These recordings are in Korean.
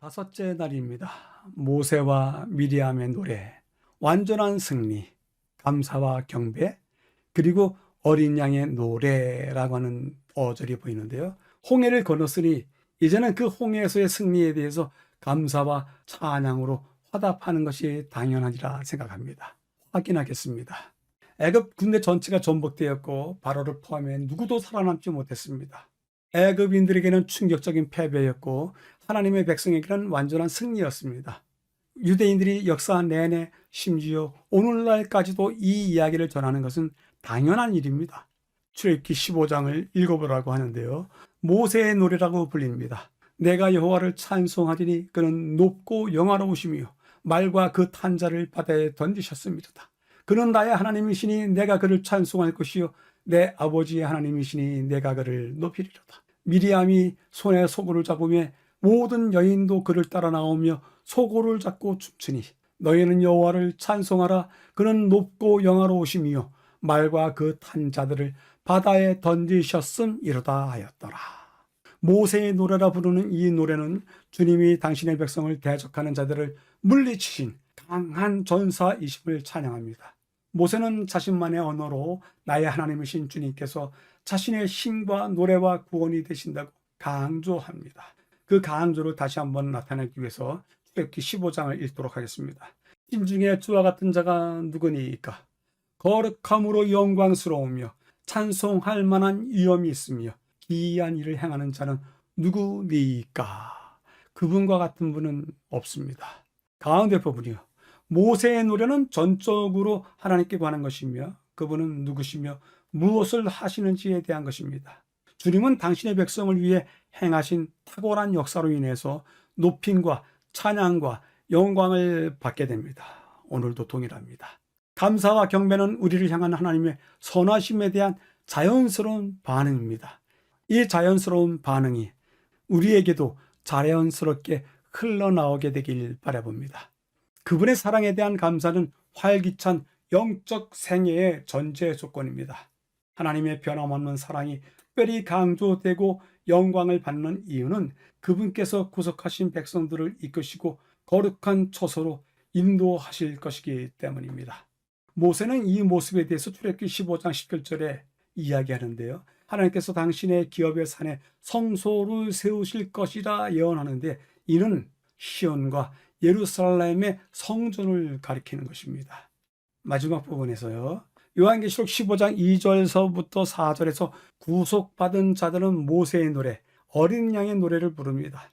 다섯째 날입니다. 모세와 미리암의 노래, 완전한 승리, 감사와 경배, 그리고 어린 양의 노래라고 하는 어절이 보이는데요. 홍해를 건넜으니 이제는 그 홍해에서의 승리에 대해서 감사와 찬양으로 화답하는 것이 당연하리라 생각합니다. 확인하겠습니다. 애굽 군대 전체가 전복되었고 바로를 포함해 누구도 살아남지 못했습니다. 애굽인들에게는 충격적인 패배였고 하나님의 백성에게는 완전한 승리였습니다. 유대인들이 역사 내내 심지어 오늘날까지도 이 이야기를 전하는 것은 당연한 일입니다. 출애굽기 15장을 읽어보라고 하는데요. 모세의 노래라고 불립니다. 내가 여호와를 찬송하리니 그는 높고 영화로우시며 말과 그 탄자를 바다에 던지셨습니다. 그는 나의 하나님이시니 내가 그를 찬송할 것이요 내 아버지의 하나님이시니 내가 그를 높이리로다. 미리암이 손에 소고를 잡으며 모든 여인도 그를 따라 나오며 소고를 잡고 춤추니 너희는 여호와를 찬송하라. 그는 높고 영화로우시며 말과 그 탄 자들을 바다에 던지셨음이로다 하였더라. 모세의 노래라 부르는 이 노래는 주님이 당신의 백성을 대적하는 자들을 물리치신 강한 전사이심을 찬양합니다. 모세는 자신만의 언어로 나의 하나님이신 주님께서 자신의 신과 노래와 구원이 되신다고 강조합니다. 그 강조를 다시 한번 나타내기 위해서 출애굽기 15장을 읽도록 하겠습니다. 신 중에 주와 같은 자가 누구니이까? 거룩함으로 영광스러우며 찬송할 만한 위엄이 있으며 기이한 일을 행하는 자는 누구니이까? 그분과 같은 분은 없습니다. 가운데 부분이요. 모세의 노래는 전적으로 하나님께 관한 것이며 그분은 누구시며 무엇을 하시는지에 대한 것입니다. 주님은 당신의 백성을 위해 행하신 탁월한 역사로 인해서 높임과 찬양과 영광을 받게 됩니다. 오늘도 동일합니다. 감사와 경배는 우리를 향한 하나님의 선하심에 대한 자연스러운 반응입니다. 이 자연스러운 반응이 우리에게도 자연스럽게 흘러나오게 되길 바라봅니다. 그분의 사랑에 대한 감사는 활기찬 영적 생애의 전제 조건입니다. 하나님의 변함없는 사랑이 특별히 강조되고 영광을 받는 이유는 그분께서 구속하신 백성들을 이끄시고 거룩한 처소로 인도하실 것이기 때문입니다. 모세는 이 모습에 대해서 출애굽기 15장 17절에 이야기하는데요. 하나님께서 당신의 기업의 산에 성소를 세우실 것이라 예언하는데 이는 시온과 예루살렘의 성전을 가리키는 것입니다. 마지막 부분에서요. 요한계시록 15장 2절서부터 4절에서 구속받은 자들은 모세의 노래, 어린 양의 노래를 부릅니다.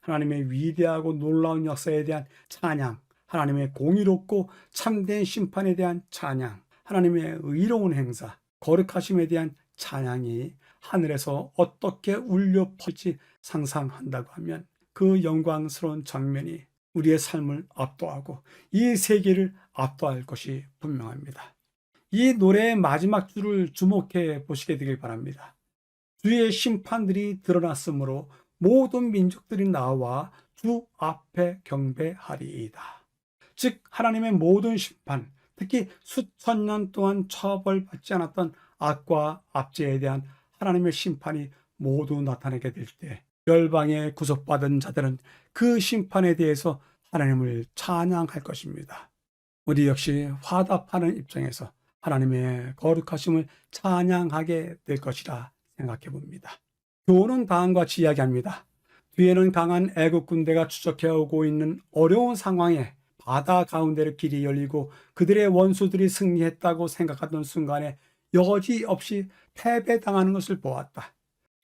하나님의 위대하고 놀라운 역사에 대한 찬양, 하나님의 공의롭고 참된 심판에 대한 찬양, 하나님의 의로운 행사, 거룩하심에 대한 찬양이 하늘에서 어떻게 울려 퍼질지 상상한다고 하면 그 영광스러운 장면이 우리의 삶을 압도하고 이 세계를 압도할 것이 분명합니다. 이 노래의 마지막 줄을 주목해 보시게 되길 바랍니다. 주의 심판들이 드러났으므로 모든 민족들이 나와 주 앞에 경배하리이다. 즉 하나님의 모든 심판, 특히 수천 년 동안 처벌받지 않았던 악과 압제에 대한 하나님의 심판이 모두 나타나게 될 때 열방에 구속받은 자들은 그 심판에 대해서 하나님을 찬양할 것입니다. 우리 역시 화답하는 입장에서 하나님의 거룩하심을 찬양하게 될 것이라 생각해 봅니다. 교훈은 다음과 같이 이야기합니다. 뒤에는 강한 애국 군대가 추적해 오고 있는 어려운 상황에 바다 가운데를 길이 열리고 그들의 원수들이 승리했다고 생각하던 순간에 여지없이 패배당하는 것을 보았다.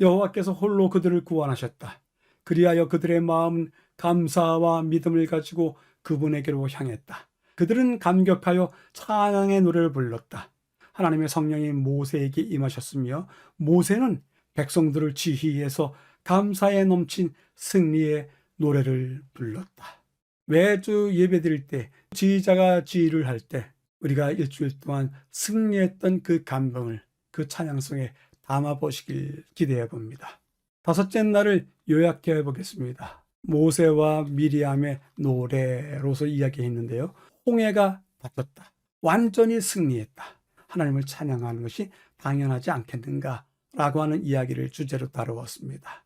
여호와께서 홀로 그들을 구원하셨다. 그리하여 그들의 마음은 감사와 믿음을 가지고 그분에게로 향했다. 그들은 감격하여 찬양의 노래를 불렀다. 하나님의 성령이 모세에게 임하셨으며 모세는 백성들을 지휘해서 감사에 넘친 승리의 노래를 불렀다. 매주 예배드릴 때 지휘자가 지휘를 할 때 우리가 일주일 동안 승리했던 그 감동을 그 찬양송에 담아보시길 기대해 봅니다. 다섯째 날을 요약해 보겠습니다. 모세와 미리암의 노래로서 이야기했는데요. 홍해가 닫혔다. 완전히 승리했다. 하나님을 찬양하는 것이 당연하지 않겠는가 라고 하는 이야기를 주제로 다루었습니다.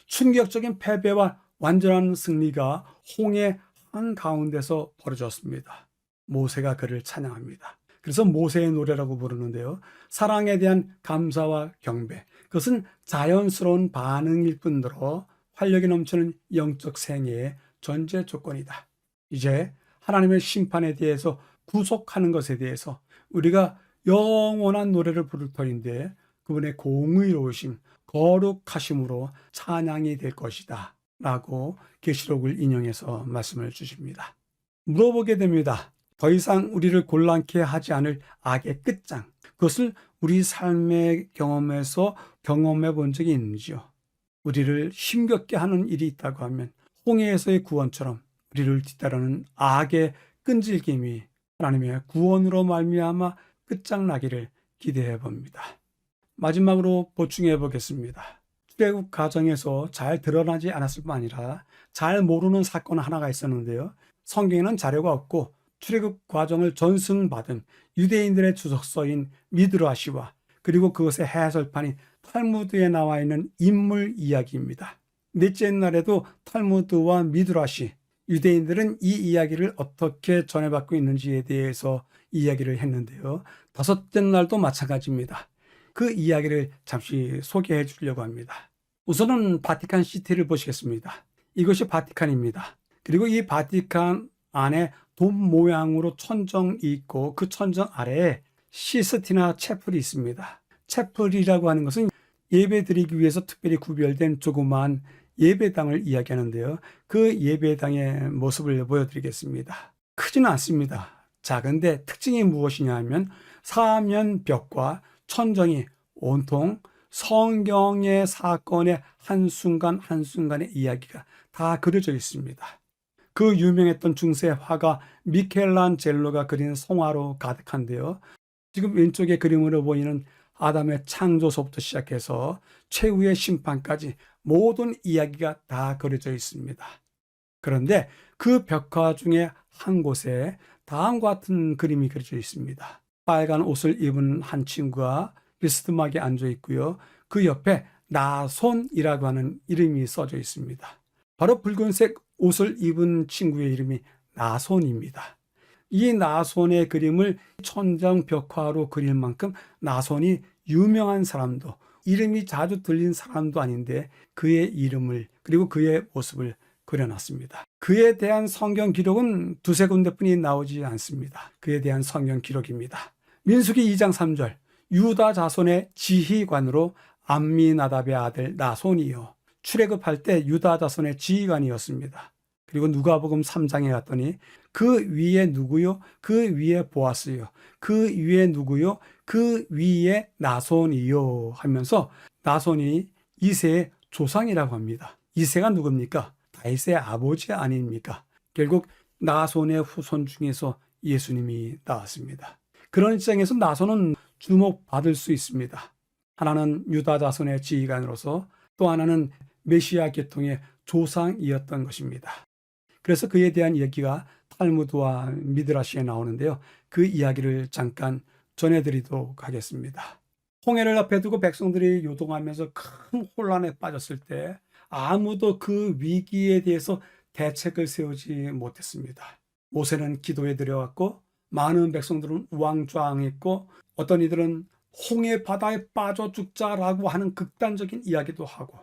충격적인 패배와 완전한 승리가 홍해 한가운데서 벌어졌습니다. 모세가 그를 찬양합니다. 그래서 모세의 노래라고 부르는데요. 사랑에 대한 감사와 경배, 그것은 자연스러운 반응일 뿐더러 활력이 넘치는 영적 생애의 전제 조건이다. 이제 하나님의 심판에 대해서 구속하는 것에 대해서 우리가 영원한 노래를 부를 터인데 그분의 공의로우심, 거룩하심으로 찬양이 될 것이다 라고 계시록을 인용해서 말씀을 주십니다. 물어보게 됩니다. 더 이상 우리를 곤란케 하지 않을 악의 끝장, 그것을 우리 삶의 경험에서 경험해 본 적이 있는지요? 우리를 힘겹게 하는 일이 있다고 하면 홍해에서의 구원처럼 우리를 뒤따르는 악의 끈질김이 하나님의 구원으로 말미암아 끝장나기를 기대해 봅니다. 마지막으로 보충해 보겠습니다. 출애굽 과정에서 잘 드러나지 않았을 뿐 아니라 잘 모르는 사건 하나가 있었는데요. 성경에는 자료가 없고 출애굽 과정을 전승받은 유대인들의 주석서인 미드라시와 그리고 그것의 해설판이 탈무드에 나와 있는 인물 이야기입니다. 넷째 날에도 탈무드와 미드라시, 유대인들은 이 이야기를 어떻게 전해받고 있는지에 대해서 이야기를 했는데요. 다섯째 날도 마찬가지입니다. 그 이야기를 잠시 소개해 주려고 합니다. 우선은 바티칸 시티를 보시겠습니다. 이것이 바티칸입니다. 그리고 이 바티칸 안에 돔 모양으로 천정이 있고 그 천정 아래에 시스티나 채플이 있습니다. 채플이라고 하는 것은 예배 드리기 위해서 특별히 구별된 조그마한 예배당을 이야기하는데요. 그 예배당의 모습을 보여드리겠습니다. 크지는 않습니다. 작은데 특징이 무엇이냐 하면 사면 벽과 천정이 온통 성경의 사건의 한순간 한순간의 이야기가 다 그려져 있습니다. 그 유명했던 중세 화가 미켈란젤로가 그린 성화로 가득한데요. 지금 왼쪽의 그림으로 보이는 아담의 창조서부터 시작해서 최후의 심판까지 모든 이야기가 다 그려져 있습니다. 그런데 그 벽화 중에 한 곳에 다음과 같은 그림이 그려져 있습니다. 빨간 옷을 입은 한 친구가 비스듬하게 앉아 있고요. 그 옆에 나손이라고 하는 이름이 써져 있습니다. 바로 붉은색 옷을 입은 친구의 이름이 나손입니다. 이 나손의 그림을 천장 벽화로 그릴 만큼 나손이 유명한 사람도, 이름이 자주 들린 사람도 아닌데 그의 이름을 그리고 그의 모습을 그려놨습니다. 그에 대한 성경 기록은 두세 군데뿐이 나오지 않습니다. 그에 대한 성경 기록입니다. 민수기 2장 3절, 유다 자손의 지휘관으로 암미나답의 아들 나손이요. 출애굽할 때 유다 자손의 지휘관이었습니다. 그리고 누가복음 3장에 갔더니 그 위에 누구요? 그 위에 보아스요. 그 위에 누구요? 그 위에 나손이요 하면서 나손이 이새의 조상이라고 합니다. 이새가 누굽니까? 다윗의 아버지 아닙니까? 결국 나손의 후손 중에서 예수님이 나왔습니다. 그런 입장에서 나손은 주목받을 수 있습니다. 하나는 유다 자손의 지휘관으로서 또 하나는 메시아 계통의 조상이었던 것입니다. 그래서 그에 대한 이야기가 탈무드와 미드라시에 나오는데요. 그 이야기를 잠깐 전해드리도록 하겠습니다. 홍해를 앞에 두고 백성들이 요동하면서 큰 혼란에 빠졌을 때 아무도 그 위기에 대해서 대책을 세우지 못했습니다. 모세는 기도에 들어갔고 많은 백성들은 우왕좌왕했고 어떤 이들은 홍해 바다에 빠져 죽자라고 하는 극단적인 이야기도 하고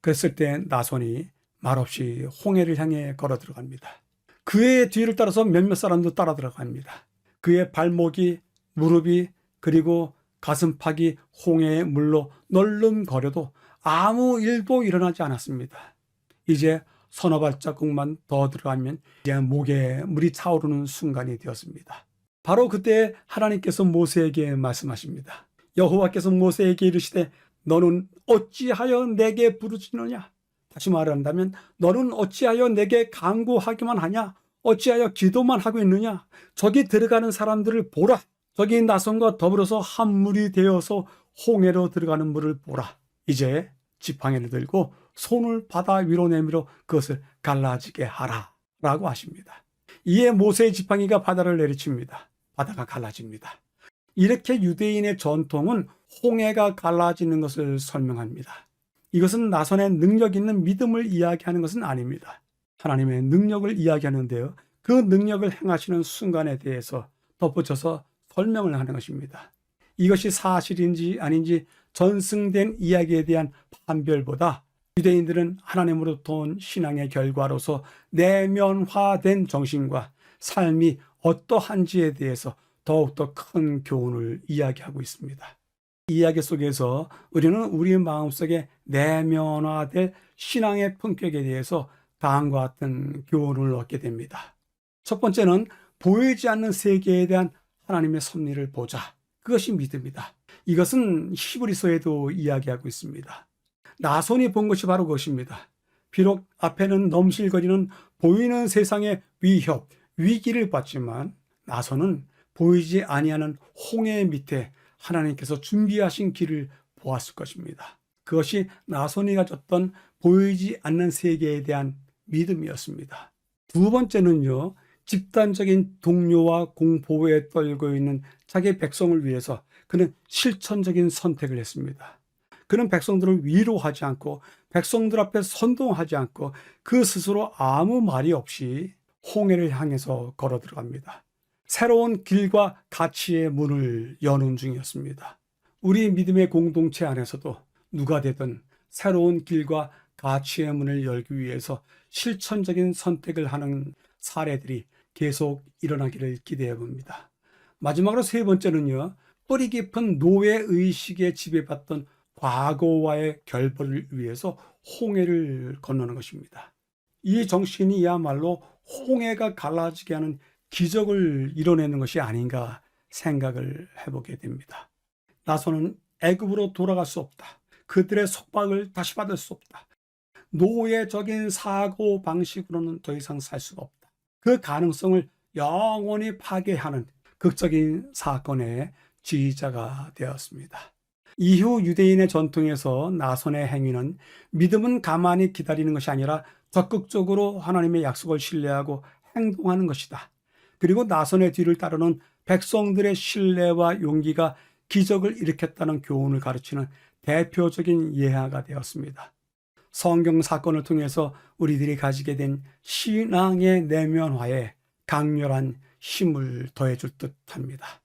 그랬을 때 나손이 말없이 홍해를 향해 걸어 들어갑니다. 그의 뒤를 따라서 몇몇 사람도 따라 들어갑니다. 그의 발목이, 무릎이, 그리고 가슴팍이 홍해의 물로 널름거려도 아무 일도 일어나지 않았습니다. 이제 서너 발자국만 더 들어가면 이제 목에 물이 차오르는 순간이 되었습니다. 바로 그때 하나님께서 모세에게 말씀하십니다. 여호와께서 모세에게 이르시되 너는 어찌하여 내게 부르짖느냐? 다시 말한다면 너는 어찌하여 내게 간구하기만 하냐? 어찌하여 기도만 하고 있느냐? 저기 들어가는 사람들을 보라. 저기 나손과 더불어서 한 물이 되어서 홍해로 들어가는 물을 보라. 이제 지팡이를 들고 손을 바다 위로 내밀어 그것을 갈라지게 하라 라고 하십니다. 이에 모세의 지팡이가 바다를 내리칩니다. 바다가 갈라집니다. 이렇게 유대인의 전통은 홍해가 갈라지는 것을 설명합니다. 이것은 나손의 능력 있는 믿음을 이야기하는 것은 아닙니다. 하나님의 능력을 이야기하는데요. 그 능력을 행하시는 순간에 대해서 덧붙여서 설명을 하는 것입니다. 이것이 사실인지 아닌지 전승된 이야기에 대한 판별보다 유대인들은 하나님으로부터 온 신앙의 결과로서 내면화된 정신과 삶이 어떠한지에 대해서 더욱더 큰 교훈을 이야기하고 있습니다. 이 이야기 속에서 우리는 우리 마음속에 내면화될 신앙의 품격에 대해서 다음과 같은 교훈을 얻게 됩니다. 첫 번째는 보이지 않는 세계에 대한 하나님의 섭리를 보자. 그것이 믿음이다. 이것은 히브리서에도 이야기하고 있습니다. 나손이 본 것이 바로 그것입니다. 비록 앞에는 넘실거리는 보이는 세상의 위협, 위기를 봤지만 나손은 보이지 아니하는 홍해 밑에 하나님께서 준비하신 길을 보았을 것입니다. 그것이 나손이 가졌던 보이지 않는 세계에 대한 믿음이었습니다. 두 번째는요, 집단적인 동요와 공포에 떨고 있는 자기 백성을 위해서 그는 실천적인 선택을 했습니다. 그는 백성들을 위로하지 않고 백성들 앞에 선동하지 않고 그 스스로 아무 말이 없이 홍해를 향해서 걸어 들어갑니다. 새로운 길과 가치의 문을 여는 중이었습니다. 우리 믿음의 공동체 안에서도 누가 되든 새로운 길과 가치의 문을 열기 위해서 실천적인 선택을 하는 사례들이 계속 일어나기를 기대해 봅니다. 마지막으로 세 번째는요, 뿌리 깊은 노예의식에 지배받던 과거와의 결별을 위해서 홍해를 건너는 것입니다. 이 정신이야말로 홍해가 갈라지게 하는 기적을 이뤄내는 것이 아닌가 생각을 해보게 됩니다. 나손은 애굽으로 돌아갈 수 없다. 그들의 속박을 다시 받을 수 없다. 노예적인 사고 방식으로는 더 이상 살 수가 없다. 그 가능성을 영원히 파괴하는 극적인 사건의 지휘자가 되었습니다. 이후 유대인의 전통에서 나손의 행위는 믿음은 가만히 기다리는 것이 아니라 적극적으로 하나님의 약속을 신뢰하고 행동하는 것이다. 그리고 나손의 뒤를 따르는 백성들의 신뢰와 용기가 기적을 일으켰다는 교훈을 가르치는 대표적인 예화가 되었습니다. 성경 사건을 통해서 우리들이 가지게 된 신앙의 내면화에 강렬한 힘을 더해줄 듯합니다.